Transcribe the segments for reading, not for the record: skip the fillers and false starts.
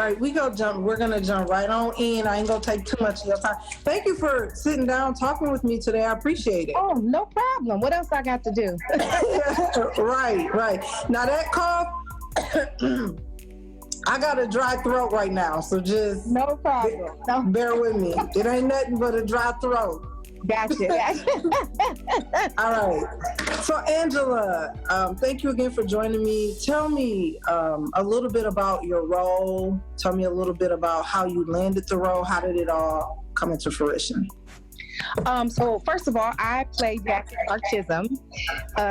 right, we're gonna jump right on in. I ain't gonna take too much of your time. Thank you for sitting down talking with me today. I appreciate it. Oh, no problem. What else I got to do? Right. Now that cough, I got a dry throat right now, so just no problem. Bear with me. It ain't nothing but a dry throat. Gotcha. All right. So Angela, thank you again for joining me. Tell me a little bit about your role. Tell me a little bit about how you landed the role. How did it all come into fruition? So first of all, I play Jacky Chisholm.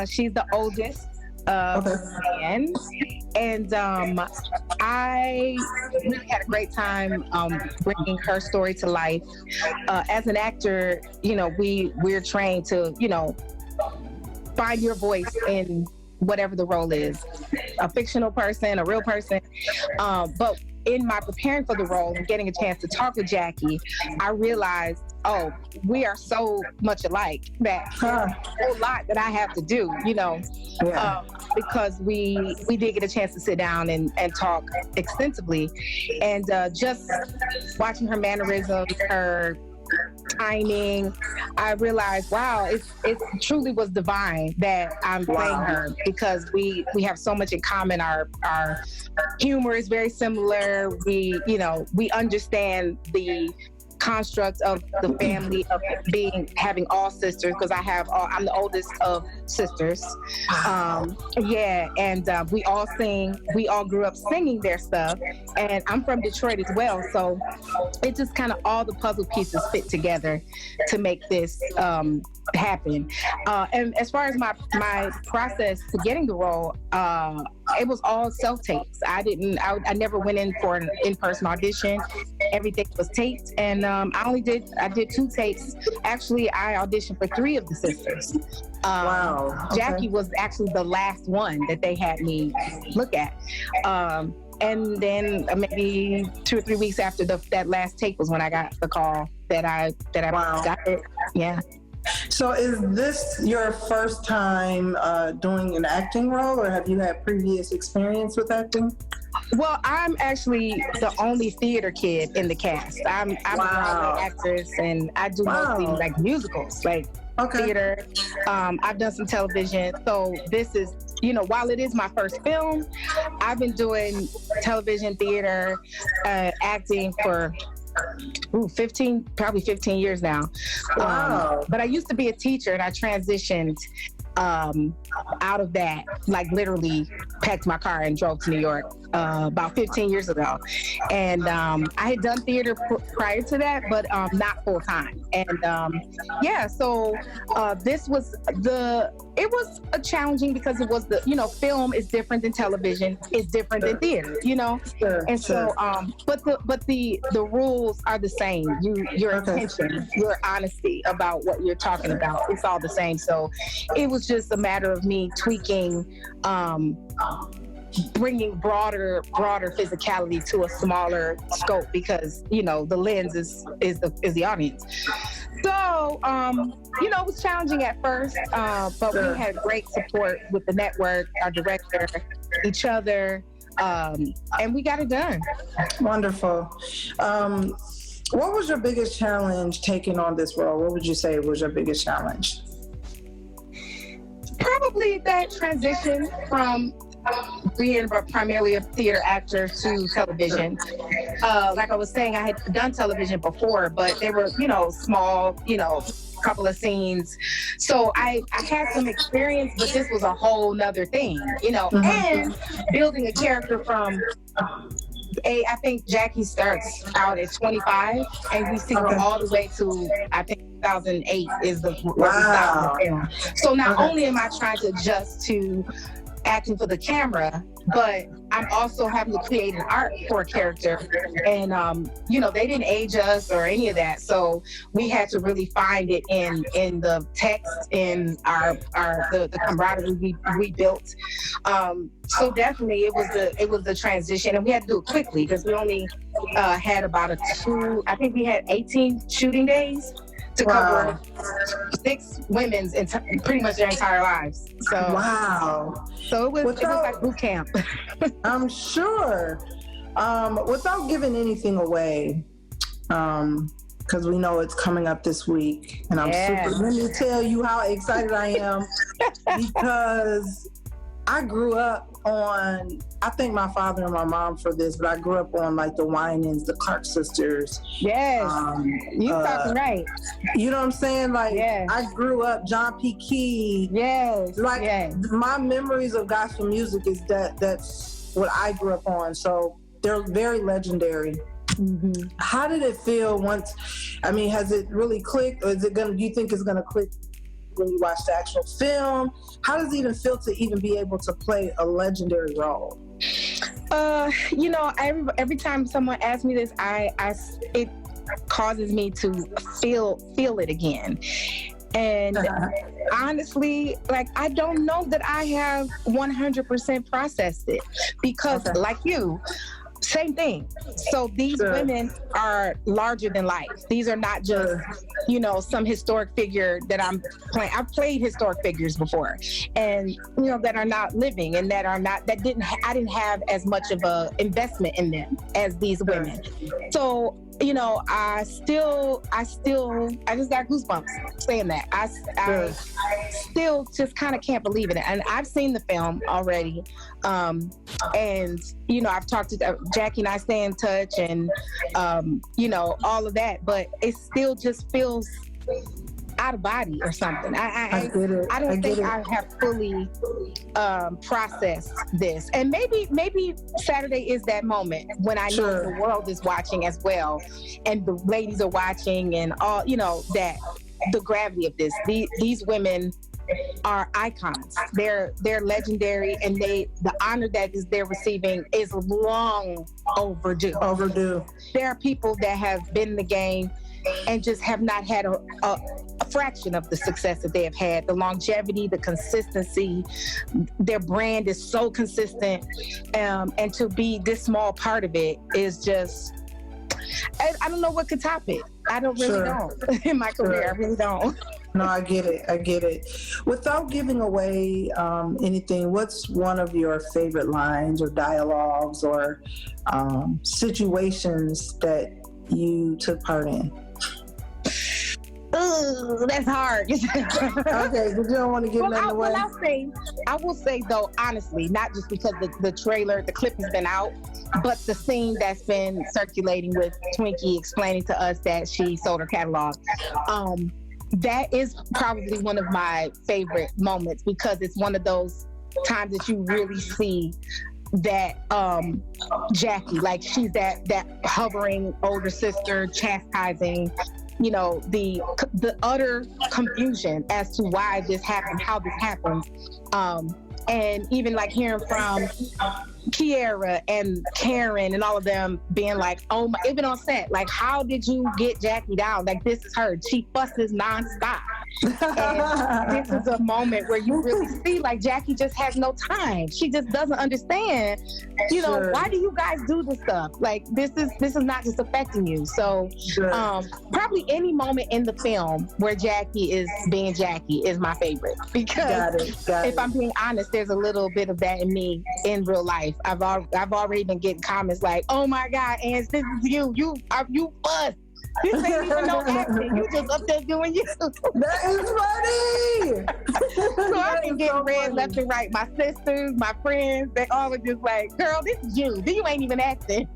She's the oldest man, and I really had a great time bringing her story to life. As an actor, we're trained to, find your voice in whatever the role is, a fictional person, a real person. But in my preparing for the role and getting a chance to talk with Jacky, I realized, we are so much alike that there's a whole lot that I have to do, because we did get a chance to sit down and talk extensively. And just watching her mannerisms, her timing, I realized, wow, it truly was divine that I'm playing her, because we have so much in common. Our humor is very similar. We understand the construct of the family of having all sisters, because I'm the oldest of sisters. And we all sing. We all grew up singing their stuff, and I'm from Detroit as well. So it just kind of all the puzzle pieces fit together to make this happen. And as far as my process to getting the role, it was all self-tapes. I never went in for an in-person audition. Everything was taped, and I did 2 tapes. Actually, I auditioned for 3 of the sisters. Wow. Okay. Jacky was actually the last one that they had me look at. And then maybe 2 or 3 weeks after that last tape was when I got the call that I got it. Yeah. So is this your first time doing an acting role, or have you had previous experience with acting? Well, I'm actually the only theater kid in the cast. I'm a Broadway actress, and I do mostly like musicals, theater. I've done some television. So this is, while it is my first film, I've been doing television, theater, acting for 15 years now. Wow. But I used to be a teacher, and I transitioned out of that, literally packed my car and drove to New York about 15 years ago. And I had done theater prior to that, but not full time. And so this was it was challenging, because it was film is different than television, it's different than theater, So but the rules are the same. Your intention, your honesty about what you're talking about, it's all the same. So it was just a matter of me tweaking, bringing broader physicality to a smaller scope, because the lens is the audience. So it was challenging at first, but we had great support with the network, our director, each other, and we got it done. Wonderful. What was your biggest challenge taking on this role? What would you say was your biggest challenge? Probably that transition from being primarily a theater actor to television. Like I was saying, I had done television before, but they were, small, couple of scenes. So I had some experience, but this was a whole nother thing, and building a character from I think Jacky starts out at 25, and we see her all the way to, I think, 2008 is where we stopped the film. So not only am I trying to adjust to acting for the camera, but I'm also having to create an art for a character. And, they didn't age us or any of that. So we had to really find it in the text, in the camaraderie we built. So definitely it was the transition, and we had to do it quickly, because we only had about we had 18 shooting days to cover 6 women's pretty much their entire lives. So wow. So it was like boot camp. I'm sure. Without giving anything away, because we know it's coming up this week, and I'm super. Let me tell you how excited I am because I grew up on. I thank my father and my mom for this, but I grew up on like the Winans, the Clark sisters. Yes, you talking right. You know what I'm saying? Like I grew up John P. Key. Yes, like my memories of gospel music is that's what I grew up on. So they're very legendary. Mm-hmm. How did it feel once? I mean, has it really clicked, or is it gonna? Do you think it's gonna click when you watch the actual film? How does it even feel to even be able to play a legendary role? You know, every time someone asks me this, it causes me to feel it again. And honestly, like, I don't know that I have 100% processed it because, like you, same thing. So these women are larger than life. These are not just, you know, some historic figure that I'm playing. I've played historic figures before, and you know, that are not living and that are not, I didn't have as much of a investment in them as these women. So, you know, I just got goosebumps saying that. I still just kind of can't believe it. And I've seen the film already. And, you know, I've talked to Jacky, and I stay in touch, and, you know, all of that, but it still just feels out of body or something. I don't think I have fully processed this. And maybe Saturday is that moment when I know the world is watching as well, and the ladies are watching, and all, you know, that the gravity of this. These women are icons. They're legendary, and the honor that they're receiving is long overdue. There are people that have been in the game and just have not had a fraction of the success that they have had. The longevity, the consistency, their brand is so consistent, and to be this small part of it is just, I don't know what could top it. I don't really know in my career. I really don't. No, I get it. Without giving away anything, what's one of your favorite lines or dialogues or situations that you took part in? Ooh, that's hard. Okay, but you don't want to give nothing away. I will say though, honestly, not just because the trailer, the clip has been out, but the scene that's been circulating with Twinkie explaining to us that she sold her catalog. That is probably one of my favorite moments, because it's one of those times that you really see that Jacky, like, she's that hovering older sister, chastising, you know, the utter confusion as to why this happened, how this happened, and even like hearing from Kiera and Karen and all of them being like, oh my, even on set, like, how did you get Jacky down? Like, this is her. She fusses nonstop. And this is a moment where you really see, like, Jacky just has no time. She just doesn't understand, you know, why do you guys do this stuff? Like, this is not just affecting you. So probably any moment in the film where Jacky is being Jacky is my favorite, because if I'm being honest, there's a little bit of that in me in real life. I've already been getting comments like, oh my God, Ange, this is you fuss. This ain't even no acting. You just up there doing you. That is funny. So I've been getting read left and right. My sisters, my friends, they all are just like, girl, this is you. You ain't even acting.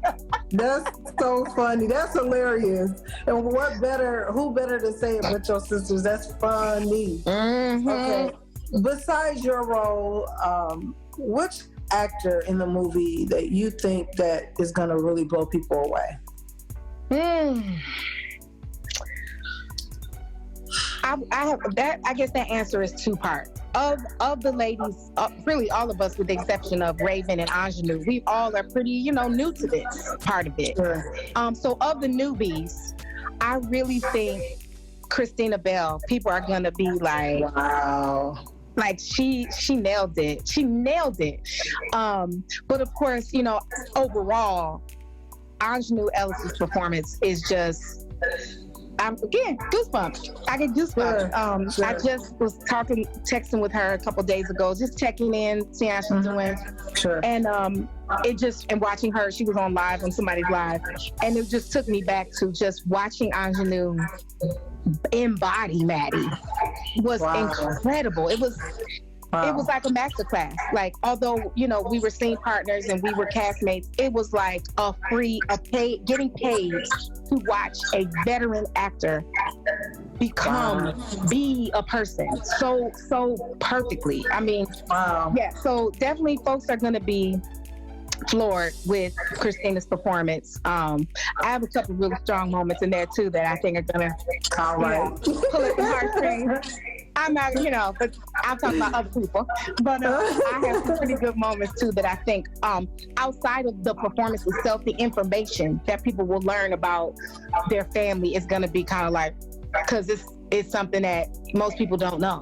That's so funny. That's hilarious. And who better to say it but your sisters? That's funny. Mm-hmm. Okay. Besides your role, which actor in the movie that you think that is going to really blow people away? I have that. I guess that answer is two parts. Of the ladies, really all of us with the exception of Raven and Ingenue, we all are pretty, you know, new to this part of it. Sure. So of the newbies, I really think Christina Bell, people are gonna be like, wow. Like, she nailed it. She nailed it. But of course, you know, overall, Ingenue Ellis's performance is just again, goosebumps. I get goosebumps. Sure. I just was texting with her a couple days ago, just checking in, seeing how she's doing. Sure. And and watching her, she was on somebody's live, and it just took me back to just watching Ingenue embody Maddie was incredible. It was like a masterclass. Like, although, we were scene partners and we were castmates, it was like getting paid to watch a veteran actor be a person so perfectly. I mean, yeah, so definitely folks are going to be floored with Christina's performance. I have a couple really strong moments in there too that I think are gonna pull at the heartstrings. I'm not, but I'm talking about other people. But I have some pretty good moments too that I think, outside of the performance itself, the information that people will learn about their family is gonna be kind of like, because it's something that most people don't know.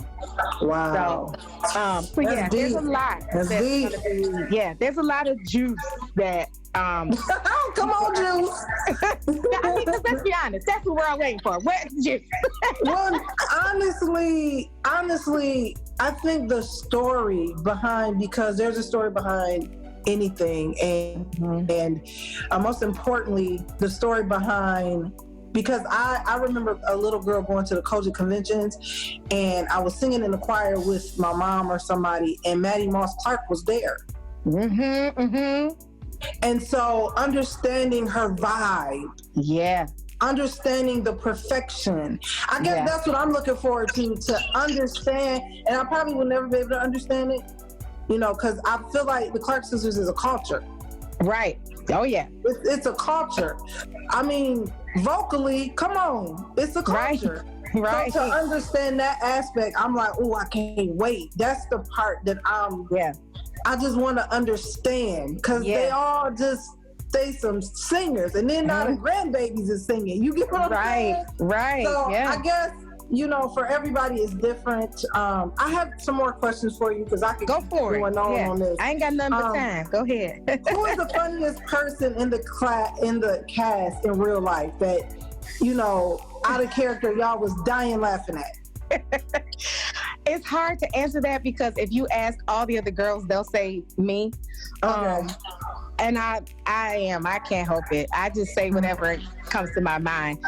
Wow. So yeah, there's a lot. There's a lot of juice that. Come on, juice. I mean, let's be honest. That's what we're all waiting for. Where's the juice? Well, honestly, I think the story behind, because there's a story behind anything, and most importantly, the story behind. Because I remember a little girl going to the Kojic conventions, and I was singing in the choir with my mom or somebody, and Maddie Moss Clark was there. And so understanding her vibe, understanding the perfection, I guess that's what I'm looking forward to understand. And I probably will never be able to understand it, because I feel like the Clark sisters is a culture. Right. Oh yeah. It's a culture. I mean, vocally, come on, it's a culture. Right. So to understand that aspect, I'm like, oh, I can't wait. That's the part that I just want to understand, because they all just say some singers, and then now the grandbabies is singing. You get what I'm saying? Right. So yeah. I guess, for everybody it's different. I have some more questions for you, because I could go for it. On this. I ain't got nothing but time. Go ahead. Who is the funniest person in the cast in real life that, out of character, y'all was dying laughing at? It's hard to answer that, because if you ask all the other girls, they'll say me. Okay. And I can't help it. I just say whatever comes to my mind.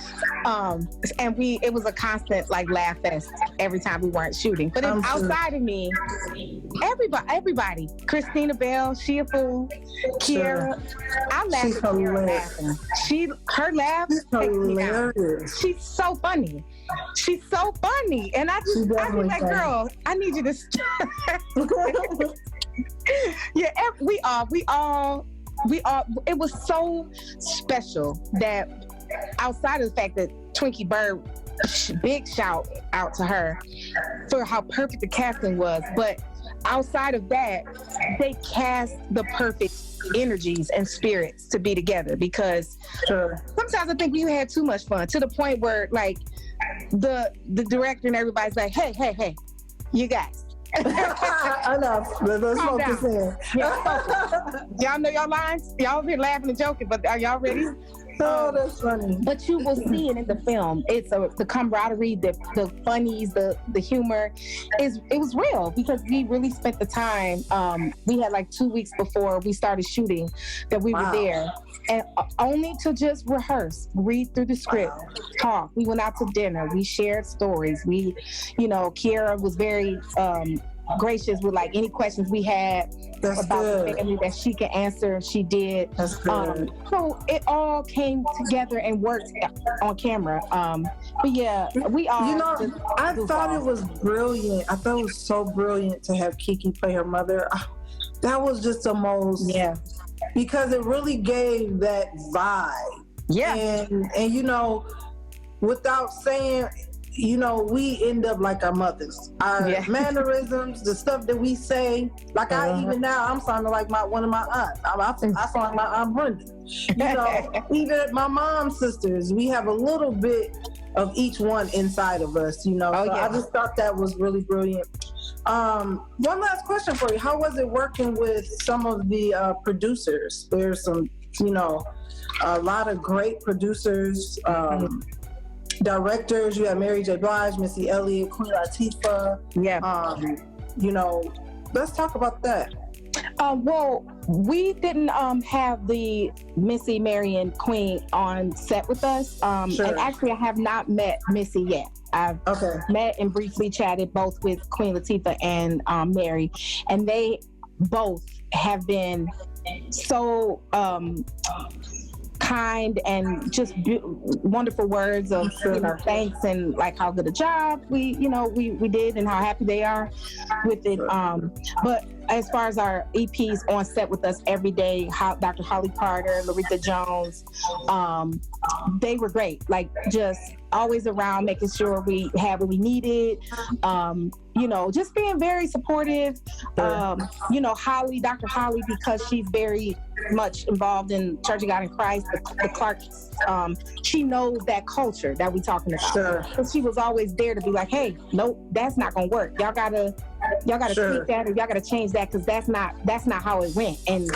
And it was a constant laugh fest every time we weren't shooting. But outside of me, everybody, Christina Bell, she a fool, Kiera, I laugh at her laughing. Her laugh takes me down. She's so funny. She's so funny. And I be like, girl, I need you to stop. Yeah, we all, it was so special that outside of the fact that Twinkie Bird, big shout out to her for how perfect the casting was, but outside of that, they cast the perfect energies and spirits to be together, because sometimes I think we had too much fun, to the point where the director and everybody's like, hey, you guys. Enough. Let's focus in. Y'all know y'all lines? Y'all been laughing and joking, but are y'all ready? Oh, that's funny. But you will see it in the film. It's the camaraderie, the funnies, the humor. It was real, because we really spent the time. We had 2 weeks before we started shooting that we were there, and only to just rehearse, read through the script, talk. We went out to dinner. We shared stories. We, Kiera was very gracious with any questions we had about the family that she could answer. She did. That's good. So it all came together and worked on camera. But yeah, we all. I thought it was brilliant. I thought it was so brilliant to have Kiki play her mother. That was just the most. Yeah. Because it really gave that vibe. Yeah. And without saying, we end up like our mothers. Our mannerisms, the stuff that we say. Even now, I'm sounding like one of my aunts. I sound like my Aunt Brenda. Even my mom's sisters, we have a little bit of each one inside of us. I just thought that was really brilliant. One last question for you. How was it working with some of the producers? There's some, a lot of great producers. directors. You have Mary J. Blige, Missy Elliott, Queen Latifah. Yeah. You know, let's talk about that. Well, we didn't have the Missy, Mary, and Queen on set with us. Sure. And actually, I have not met Missy yet. I've met and briefly chatted both with Queen Latifah and Mary, and they both have been so kind and just wonderful words of thanks and like how good a job we did and how happy they are with it. But as far as our EPs on set with us every day, Dr. Holly Carter, Larita Jones, they were great. Like just always around, making sure we had what we needed. Just being very supportive. Holly, Dr. Holly, because she's very much involved in Church of God in Christ, the Clarks. She knows that culture that we're talking about. Sure. So she was always there to be like, hey, nope, that's not gonna work. Y'all gotta tweak that, or y'all gotta change that, because that's not how it went. And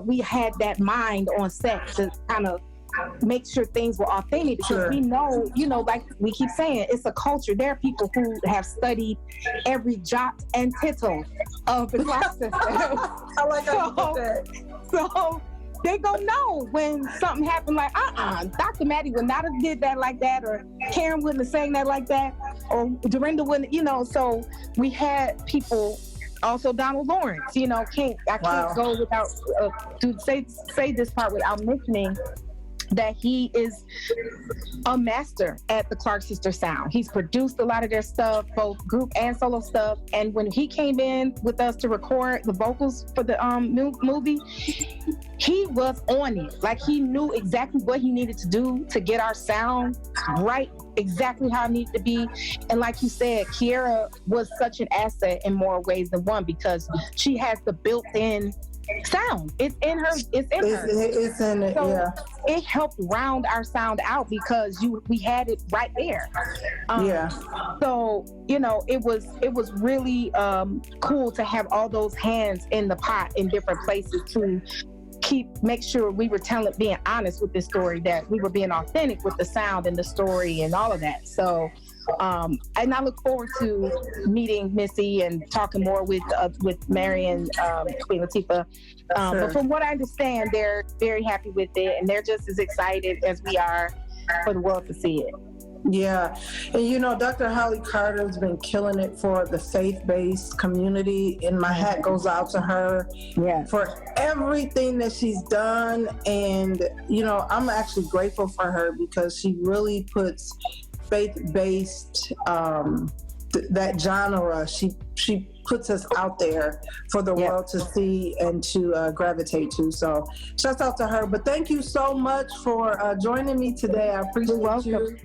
we had that mind on set to kind of make sure things were authentic, because we know, like we keep saying, it's a culture. There are people who have studied every jot and tittle of the Clark system. I like how you put that. So they gonna know when something happened, like, Dr. Maddie would not have did that like that, or Karen wouldn't have sang that like that, or Dorinda wouldn't, so we had people. Also, Donald Lawrence, I can't go without say this part without mentioning that he is a master at the Clark Sister sound. He's produced a lot of their stuff, both group and solo stuff. And when he came in with us to record the vocals for the movie, he was on it. Like, he knew exactly what he needed to do to get our sound right, exactly how it needed to be. And like you said, Kiera was such an asset in more ways than one, because she has the built-in sound. It's in her. It's in it. So it helped round our sound out, because we had it right there. So it was really cool to have all those hands in the pot in different places to make sure we were being honest with this story, that we were being authentic with the sound and the story and all of that. So and I look forward to meeting Missy and talking more with Mary and Queen Latifah. But from what I understand, they're very happy with it, and they're just as excited as we are for the world to see it. Yeah. And Dr. Holly Carter's been killing it for the faith-based community, and my hat goes out to her for everything that she's done. And, I'm actually grateful for her, because she really puts faith-based, that genre, she puts us out there for the world to see and to gravitate to. So shouts out to her. But thank you so much for joining me today. I appreciate you.